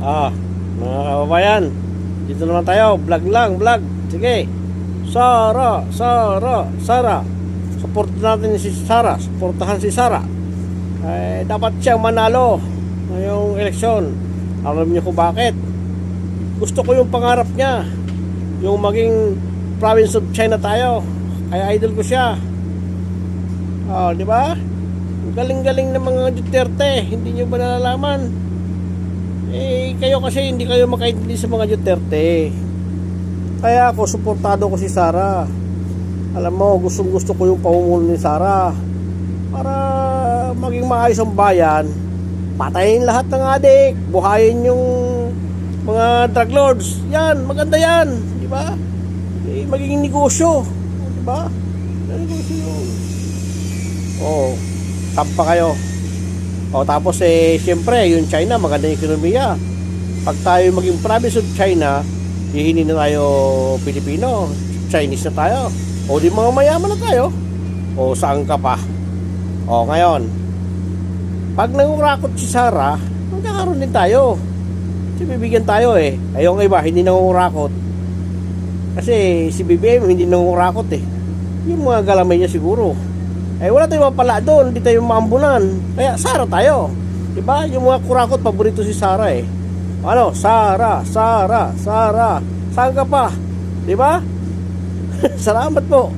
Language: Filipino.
Ah, mga kababayan, dito naman tayo, vlog lang, vlog. Sige. Sara, Sara, Sara. Suportahan natin si Sara, suportahan si Sara. Dapat siyang manalo ngayong eleksyon. Alam niyo kung bakit? Gusto ko yung pangarap niya, yung maging province of China tayo. Kaya idol ko siya. Oh, di ba? Galing-galing ng mga Duterte, hindi niyo ba nalalaman? Kayo kasi hindi kayo makaintindi sa mga Duterte. Kaya ako, suportado ko si Sara. Alam mo, gustong-gusto ko yung pamumuno ni Sara para maging maayos ang bayan. Patayin lahat ng adik, buhayin yung mga drug lords. Yan, maganda yan, di ba? Magiging negosyo, di ba? Negosyo yun. Oh, tampa kayo. Tapos siyempre, yung China, maganda yung ekonomiya. Pag tayo maging province of China, hindi na tayo Pilipino, Chinese na tayo. Di mga mayaman na tayo. Saan ka pa? Ngayon, pag nangurakot si Sara, magkakaroon din tayo. Kasi bibigyan tayo Yung iba, hindi nangurakot. Kasi si BBM, hindi nangurakot Yung mga galamay niya siguro. Wala tayong mapala doon, hindi tayo maambunan. Kaya Sara tayo. Diba? Yung mga kurakot, paborito si Sara Ano? Sara, Sara, Sara. Saan ka pa? Diba? Salamat po.